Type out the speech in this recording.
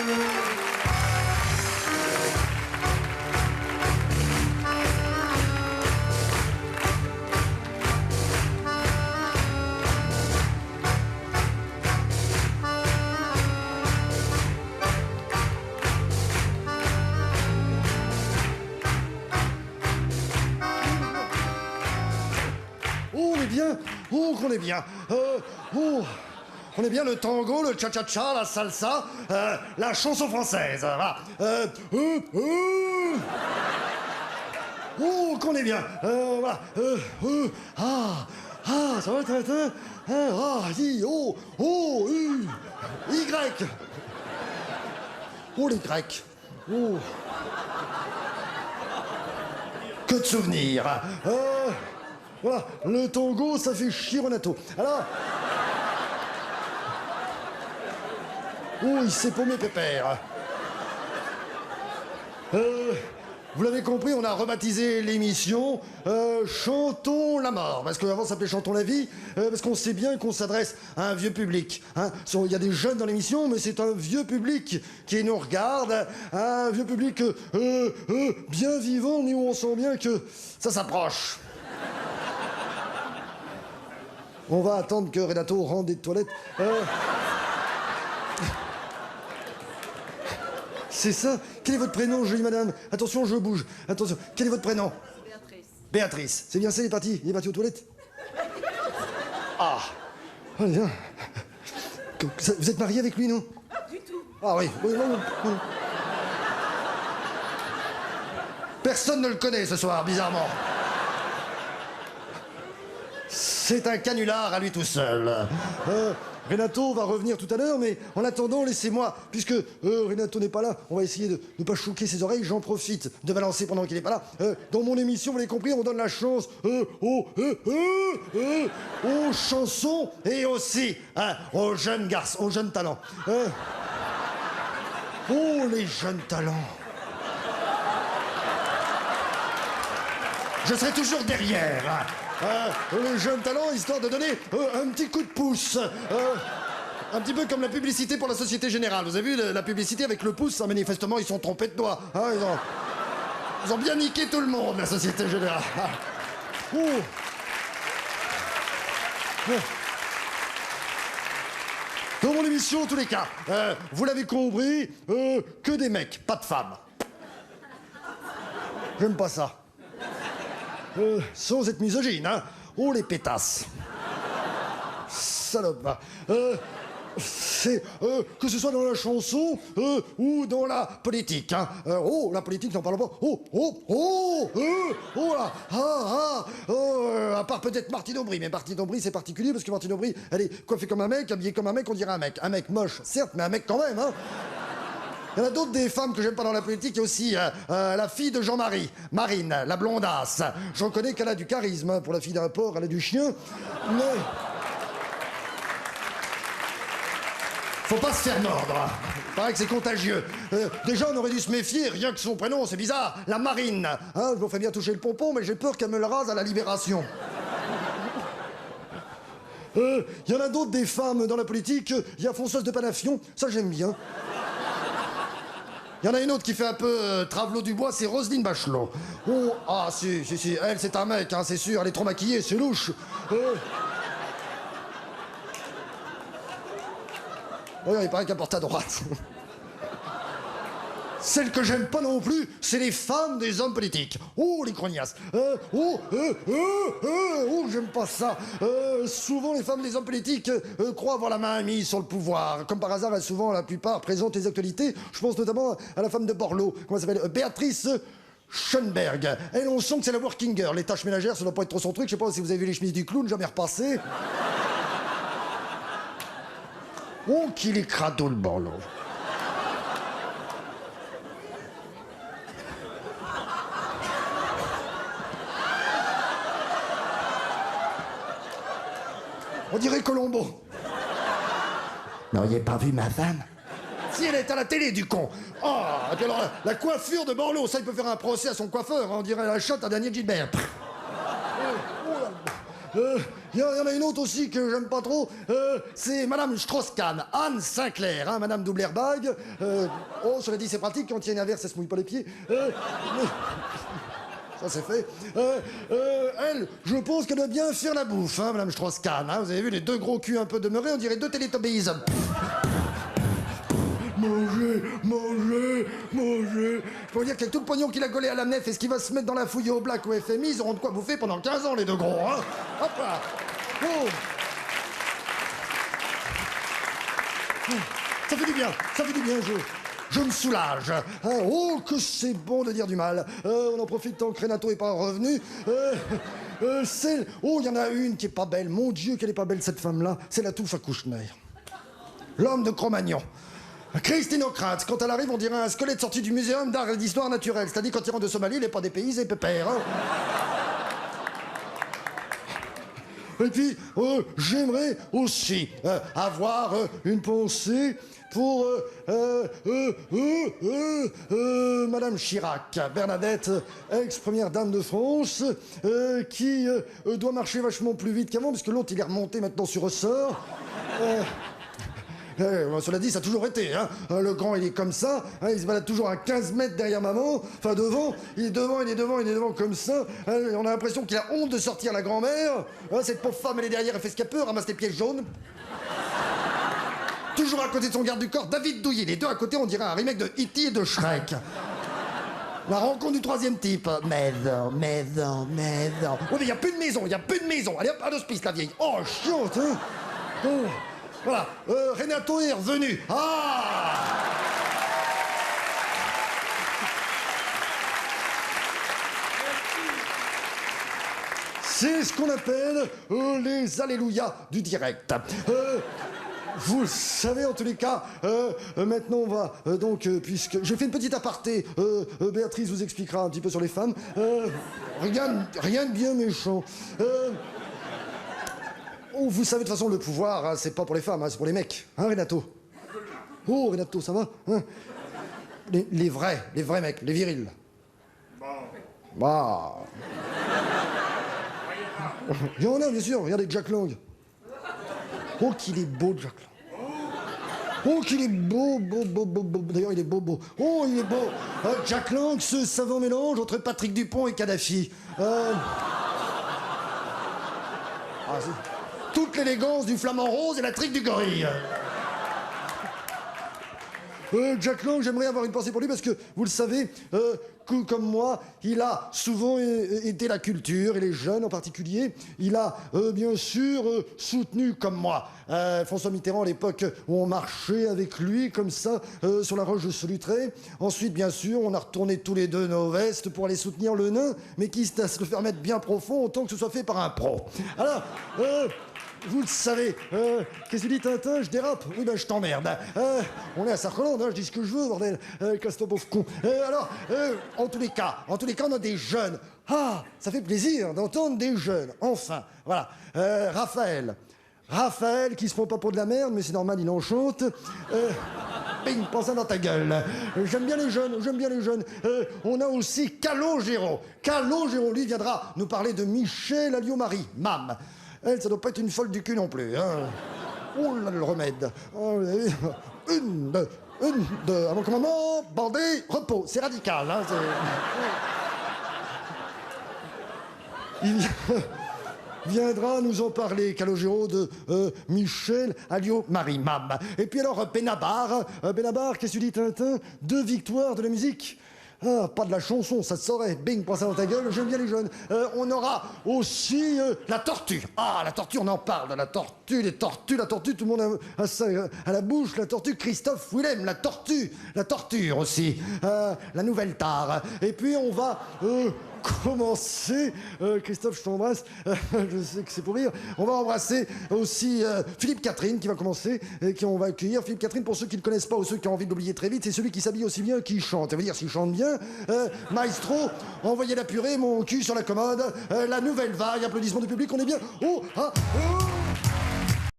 Oh, on est bien. Oh, qu'on est bien. On est bien le tango, le cha-cha-cha, la salsa, la chanson française. Voilà. Oh, qu'on est bien. Voilà. Ça va, I, O, U, Y. Oh, les Grecs. Oh. Que de souvenirs. Voilà, le tango, ça fait chier Renato. Alors... Oh, il s'est paumé, pépère. Vous l'avez compris, on a rebaptisé l'émission Chantons la mort. Parce qu'avant, ça s'appelait Chantons la vie. Parce qu'on sait bien qu'on s'adresse à un vieux public. Hein. Il y a des jeunes dans l'émission, mais c'est un vieux public qui nous regarde. Un vieux public bien vivant, nous on sent bien que ça s'approche. On va attendre que Renato rentre des toilettes. C'est ça. Quel est votre prénom, jolie madame? Attention, je bouge. Attention. Quel est votre prénom? Béatrice. Béatrice. C'est bien ça, il est parti? Il est parti aux toilettes? Ah. Oh, bien. Vous êtes marié avec lui, non? Du tout. Ah oui. Non. Personne ne le connaît ce soir, bizarrement. C'est un canular à lui tout seul. Renato va revenir tout à l'heure, mais en attendant, laissez-moi, puisque Renato n'est pas là, on va essayer de ne pas choquer ses oreilles, j'en profite de balancer pendant qu'il n'est pas là. Dans mon émission, vous l'avez compris, on donne la chance aux chansons et aussi aux jeunes garçons, aux jeunes talents. Les jeunes talents. Je serai toujours derrière. Les jeunes talents, histoire de donner un petit coup de pouce. Un petit peu comme la publicité pour la Société Générale. Vous avez vu la publicité avec le pouce? Manifestement, ils sont trompés de doigts. Hein, ils ont bien niqué tout le monde, la Société Générale. Dans mon émission, en tous les cas, vous l'avez compris, que des mecs, pas de femmes. J'aime pas ça. Sans être misogyne, hein. Oh, les pétasses. Salope. C'est que ce soit dans la chanson ou dans la politique, hein. La politique, n'en parlons pas. À part peut-être Martine Aubry, mais Martine Aubry, c'est particulier parce que Martine Aubry, elle est coiffée comme un mec, habillée comme un mec, on dirait un mec. Un mec moche, certes, mais un mec quand même, hein. Il y en a d'autres des femmes que j'aime pas dans la politique. Il y a aussi la fille de Jean-Marie, Marine, la blondasse. J'en connais qu'elle a du charisme. Hein. Pour la fille d'un porc, elle a du chien. Mais... faut pas se faire mordre. Il paraît que c'est contagieux. Déjà, on aurait dû se méfier, rien que son prénom, c'est bizarre. La Marine. Hein, je vous fais bien toucher le pompon, mais j'ai peur qu'elle me le rase à la Libération. Il y en a d'autres des femmes dans la politique. Il y a Françoise de Panafion. Ça, j'aime bien. Il y en a une autre qui fait un peu Travelot du Bois, c'est Roselyne Bachelot. Si, elle, c'est un mec, hein, c'est sûr, elle est trop maquillée, c'est louche. Il paraît qu'elle porte à droite. Celle que j'aime pas non plus, c'est les femmes des hommes politiques. Les grognasses. J'aime pas ça. Souvent, les femmes des hommes politiques croient avoir la main mise sur le pouvoir. Comme par hasard, elles, souvent, la plupart présentent les actualités. Je pense notamment à la femme de Borloo. Comment elle s'appelle? Béatrice Schoenberg. Elle, on sent que c'est la working girl. Les tâches ménagères, ça doit pas être trop son truc. Je sais pas si vous avez vu les chemises du clown, jamais repassé. Qu'il est crado, le Borloo. On dirait Colombo. N'auriez pas vu ma femme? Si, elle est à la télé, du con. Et puis alors, la coiffure de Borloo, ça, il peut faire un procès à son coiffeur. On dirait la chatte à Daniel Gilbert. Il Il y en a une autre aussi que j'aime pas trop, c'est Madame Strauss-Kahn, Anne Sinclair, hein, Madame double airbag. Oh, cela dit, c'est pratique, quand il y a une averse, elle se mouille pas les pieds. Ça, c'est fait. Elle, je pense qu'elle doit bien faire la bouffe, hein, Madame Strauss-Kahn. Hein. Vous avez vu les deux gros culs un peu demeurés, on dirait deux Teletubbies. Manger, manger, manger. Je peux vous dire qu'avec tout le pognon qu'il a collé à la nef et ce qu'il va se mettre dans la fouille au black au FMI, ils auront de quoi bouffer pendant 15 ans, les deux gros, hein. Hop là. Oh. Ça fait du bien, je me soulage. Hein, oh, que c'est bon de dire du mal. On en profite tant que Renato est pas revenu. Oh, il y en a une qui est pas belle. Mon Dieu, qu'elle est pas belle, cette femme-là. C'est la touffe à Kouchner. L'homme de Cro-Magnon. Christinocrate, quand elle arrive, on dirait un squelette sorti du muséum d'art et d'histoire naturelle. C'est-à-dire, quand il rentre de Somalie, il n'est pas dépaysé, pépère. Hein. Et puis, j'aimerais aussi avoir une pensée pour Madame Chirac, Bernadette, ex-première dame de France, qui doit marcher vachement plus vite qu'avant, parce que l'autre, il est remonté maintenant sur ressort. Cela dit, ça a toujours été, hein. Le grand, il est comme ça, hein, il se balade toujours à 15 mètres derrière maman, enfin devant, il est devant comme ça. Hein, on a l'impression qu'il a honte de sortir la grand-mère. Hein, cette pauvre femme, elle est derrière, elle fait ce qu'elle peut, ramasse les pièges jaunes. Toujours à côté de son garde du corps, David Douillet. Les deux à côté, on dirait un remake de E.T. et de Shrek. La rencontre du troisième type. Maison. Oh, mais il n'y a plus de maison. Allez hop, à l'hospice, la vieille. Oh, chiante, hein. Oh. Voilà, Renato est revenu. Ah! C'est ce qu'on appelle les alléluia du direct. Vous le savez, en tous les cas, maintenant on va puisque j'ai fait une petite aparté, Béatrice vous expliquera un petit peu sur les femmes. Rien de bien méchant. Oh, vous savez, de toute façon, le pouvoir, hein, c'est pas pour les femmes, hein, c'est pour les mecs. Hein, Renato? Oh, Renato, ça va, hein? Les vrais mecs, les virils. Bon. Bah. Il y en a, bien sûr, regardez Jack Lang. Oh, qu'il est beau, Jack Lang. Oh, qu'il est beau. D'ailleurs, il est beau. Oh, il est beau. Jack Lang, ce savant mélange entre Patrick Dupont et Kadhafi. Toute l'élégance du flamant rose et la trique du gorille. Jack Lang, j'aimerais avoir une pensée pour lui parce que, vous le savez, comme moi, il a souvent aidé la culture et les jeunes en particulier. Il a, bien sûr, soutenu, comme moi, François Mitterrand à l'époque où on marchait avec lui, comme ça, sur la roche de Solutré. Ensuite, bien sûr, on a retourné tous les deux nos vestes pour aller soutenir le nain, mais quitte à se le faire mettre bien profond, autant que ce soit fait par un pro. Alors, vous le savez, qu'est-ce que tu dis, Tintin? Je dérape? Oui, ben je t'emmerde. On est à Sarcolande, hein, je dis ce que je veux, bordel. Casse-toi, pauvre con. Alors, en tous les cas, on a des jeunes. Ah, ça fait plaisir d'entendre des jeunes. Enfin, voilà. Raphaël, qui se prend pas pour de la merde, mais c'est normal, il en chante. Bing, pense ça dans ta gueule. J'aime bien les jeunes. On a aussi Calogero. Calogero, lui, viendra nous parler de Michel Alliot-Marie, Mam. Elle, ça doit pas être une folle du cul non plus, hein. Oh là, le remède. Une, deux, avant commandement, bandé, repos. C'est radical, hein. Il viendra nous en parler, Calogero, de Michel Alliot-Marie, Mam. Et puis alors, Benabar, qu'est-ce que tu dis, Tintin? 2 victoires de la musique. Ah, pas de la chanson, ça se saurait. Bing, prends ça dans ta gueule, j'aime bien les jeunes. On aura aussi la tortue. Ah, la tortue, on en parle. La tortue, la tortue, tout le monde a ça à la bouche. La tortue, Christophe Willem, la tortue. La torture aussi. La nouvelle tare. Et puis, on va commencer. Christophe, je t'embrasse. Je sais que c'est pour rire. On va embrasser aussi Philippe Catherine qui va commencer et on va accueillir. Philippe Catherine, pour ceux qui ne le connaissent pas ou ceux qui ont envie de l'oublier très vite, c'est celui qui s'habille aussi bien qu'il chante. Ça veut dire s'il chante bien. Maestro, envoyez la purée, mon cul sur la commode. La nouvelle vague, applaudissements du public, on est bien. Oh, ah, oh.